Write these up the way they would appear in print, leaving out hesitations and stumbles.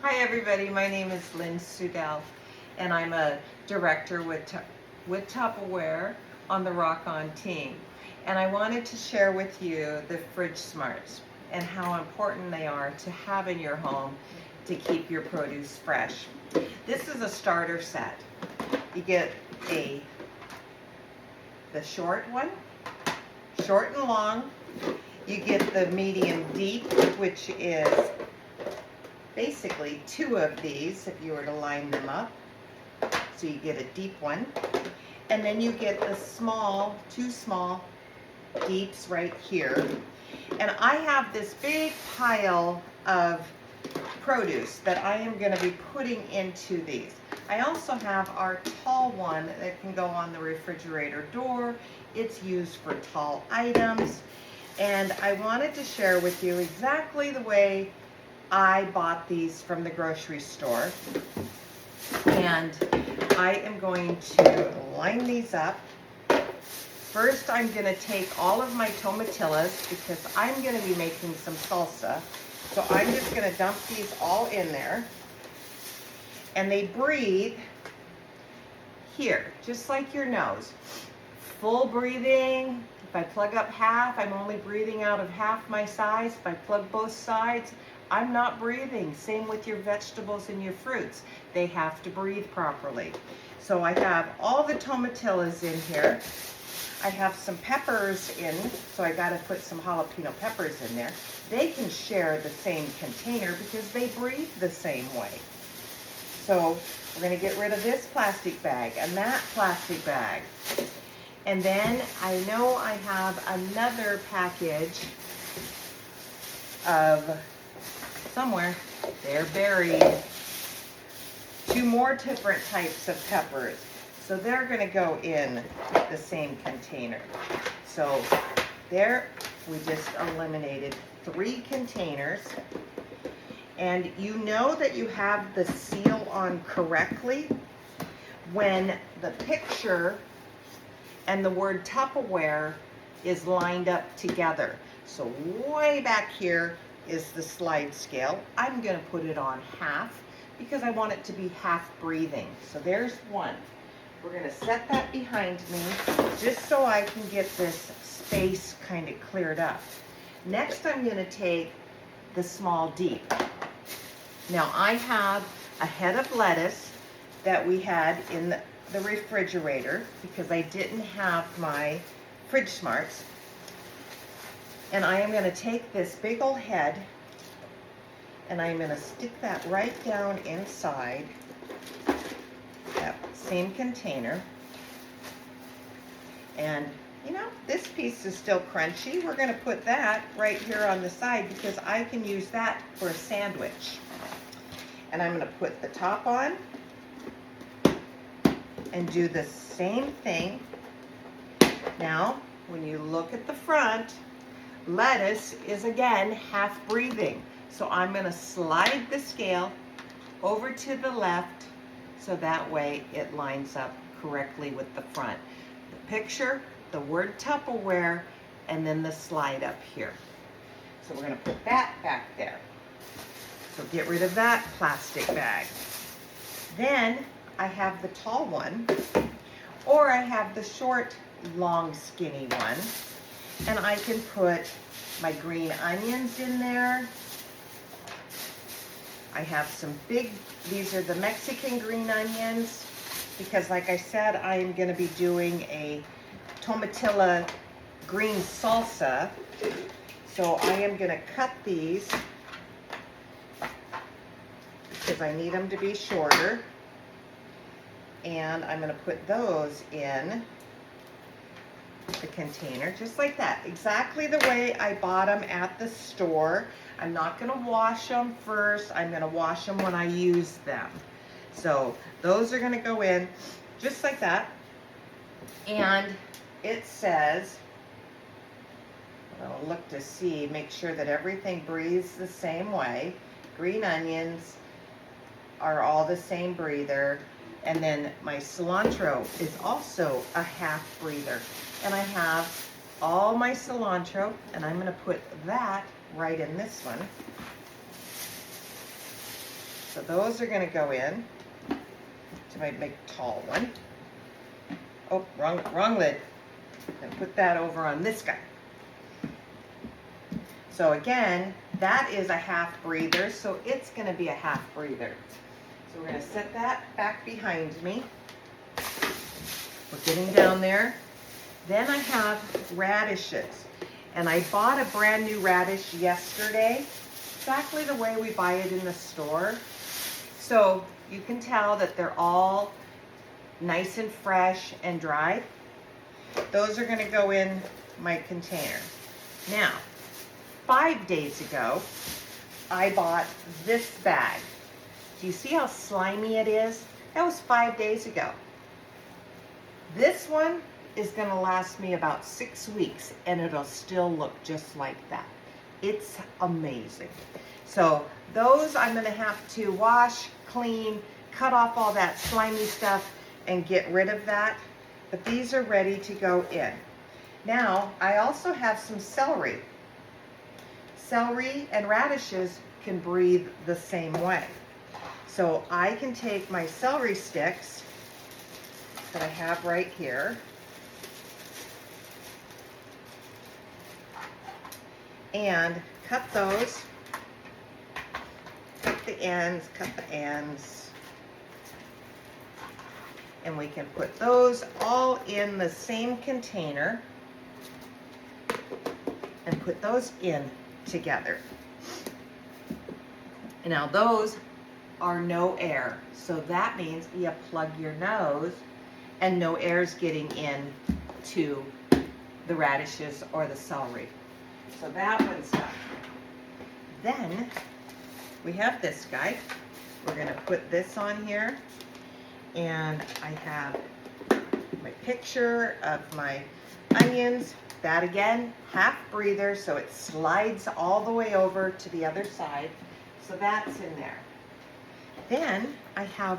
Hi everybody, my name is Lynn Sudell and I'm a director with Tupperware on the Rock On team. And I wanted to share with you the FridgSmarts and how important they are to have in your home to keep your produce fresh. This is a starter set. You get the short one, short and long. You get the medium deep, which is basically two of these if you were to line them up. So you get a deep one. And then you get the two small deeps right here. And I have this big pile of produce that I am going to be putting into these. I also have our tall one that can go on the refrigerator door. It's used for tall items. And I wanted to share with you exactly the way I bought these from the grocery store. And I am going to line these up. First, I'm going to take all of my tomatillas because I'm going to be making some salsa. So I'm just going to dump these all in there. And they breathe here, just like your nose. Full breathing. If I plug up half, I'm only breathing out of half my size. If I plug both sides, I'm not breathing. Same with your vegetables and your fruits. They have to breathe properly. So I have all the tomatillas in here. I have some peppers in, so I got to put some jalapeno peppers in there. They can share the same container because they breathe the same way. So we're going to get rid of this plastic bag and that plastic bag. And then I know I have another package of somewhere, they're buried, two more different types of peppers. So they're going to go in the same container. So there, we just eliminated 3 containers. And you know that you have the seal on correctly when the picture and the word Tupperware is lined up together. So way back here is the slide scale. I'm going to put it on half because I want it to be half breathing. So there's one. We're going to set that behind me just so I can get this space kind of cleared up. Next, I'm going to take the small deep. Now I have a head of lettuce that we had in the refrigerator because I didn't have my FridgSmarts. And I am going to take this big old head and I'm going to stick that right down inside that same container. And you know, this piece is still crunchy. We're going to put that right here on the side because I can use that for a sandwich. And I'm going to put the top on and do the same thing. Now, when you look at the front, lettuce is again half breathing. So I'm going to slide the scale over to the left so that way it lines up correctly with the front. The picture, the word Tupperware, and then the slide up here. So we're going to put that back there. So get rid of that plastic bag. Then I have the tall one, or I have the short, long, skinny one. And I can put my green onions in there. I have some these are the Mexican green onions, because like I said, I am going to be doing a tomatilla green salsa. So I am going to cut these because I need them to be shorter. And I'm going to put those in the container just like that, exactly the way I bought them at the store. I'm not going to wash them first. I'm going to wash them when I use them. So those are going to go in just like that. And it says, I'll look to see, make sure that everything breathes the same way. Green onions are all the same breather. And then my cilantro is also a half breather. And I have all my cilantro, and I'm going to put that right in this one. So those are going to go in to my big tall one. Oh, wrong lid. And put that over on this guy. So again, that is a half breather, so it's going to be a half breather. So we're going to set that back behind me. We're getting down there. Then I have radishes. And I bought a brand new radish yesterday, exactly the way we buy it in the store. So you can tell that they're all nice and fresh and dried. Those are going to go in my container. Now, 5 days ago, I bought this bag. Do you see how slimy it is? That was 5 days ago. This one is going to last me about 6 weeks, and it'll still look just like that. It's amazing. So those I'm going to have to wash, clean, cut off all that slimy stuff, and get rid of that. But these are ready to go in. Now, I also have some celery. Celery and radishes can breathe the same way. So I can take my celery sticks that I have right here, and cut those, cut the ends, and we can put those all in the same container and put those in together. And now those are no air, so that means you plug your nose and no air's getting in to the radishes or the celery. So that one's done. Then we have this guy. We're going to put this on here, and I have my picture of my onions. That again, half breather, so it slides all the way over to the other side. So that's in there. Then I have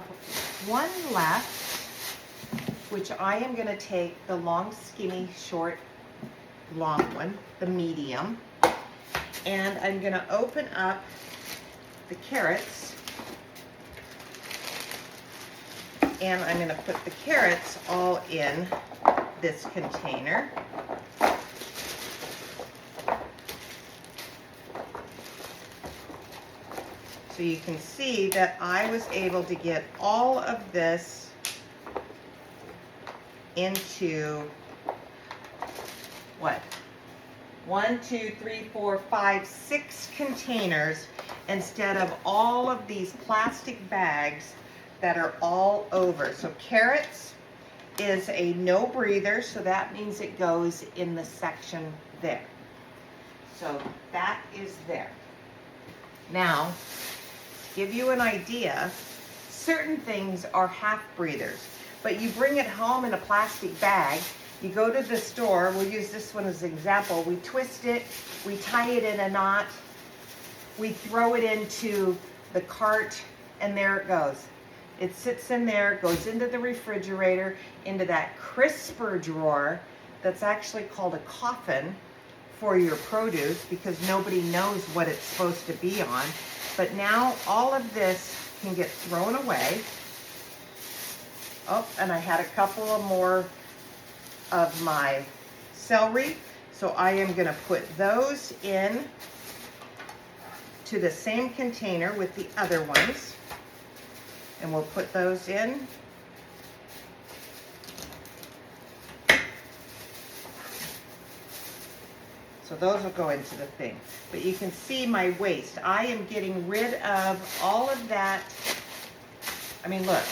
one left, which I am going to take the long, skinny, short, long one, the medium, and I'm going to open up the carrots, and I'm going to put the carrots all in this container. So you can see that I was able to get all of this into what? 1, 2, 3, 4, 5, 6 containers instead of all of these plastic bags that are all over. So carrots is a no breather, so that means it goes in the section there. So that is there. Now, to give you an idea, certain things are half breathers, but you bring it home in a plastic bag. You go to the store, we'll use this one as an example, we twist it, we tie it in a knot, we throw it into the cart, and there it goes. It sits in there, goes into the refrigerator, into that crisper drawer that's actually called a coffin for your produce, because nobody knows what it's supposed to be on. But now all of this can get thrown away. Oh, and I had a couple of more of my celery, so I am going to put those in to the same container with the other ones, and we'll put those in. So those will go into the thing. But you can see my waste. I am getting rid of all of that. I mean, look,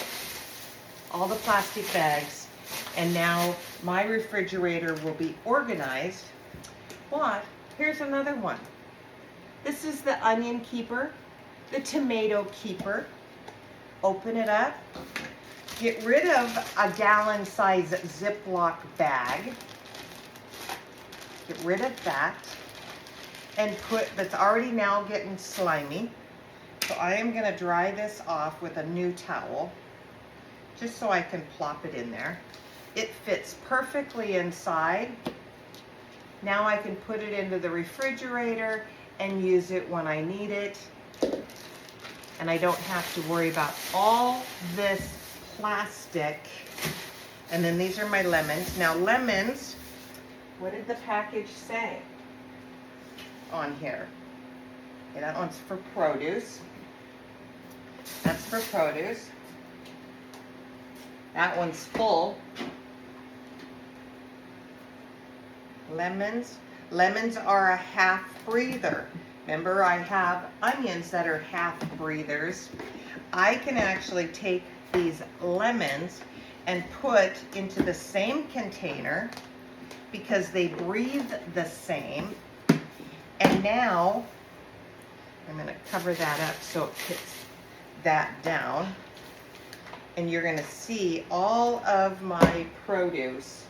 all the plastic bags. And now my refrigerator will be organized. But here's another one. This is the onion keeper, the tomato keeper. Open it up. Get rid of a gallon size Ziploc bag. Get rid of that. And put, that's already now getting slimy. So I am going to dry this off with a new towel, just so I can plop it in there. It fits perfectly inside. Now I can put it into the refrigerator and use it when I need it. and I don't have to worry about all this plastic. And then these are my lemons. Now lemons, what did the package say on here? Okay, that one's for produce. That's for produce. That one's full. Lemons. Lemons are a half breather. Remember, I have onions that are half breathers. I can actually take these lemons and put into the same container because they breathe the same. And now I'm going to cover that up so it fits that down. And you're going to see all of my produce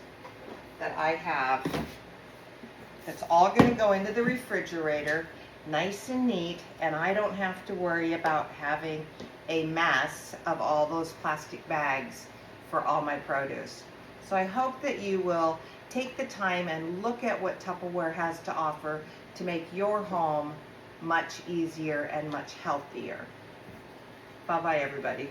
that I have. It's all going to go into the refrigerator, nice and neat, and I don't have to worry about having a mess of all those plastic bags for all my produce. So I hope that you will take the time and look at what Tupperware has to offer to make your home much easier and much healthier. Bye-bye, everybody.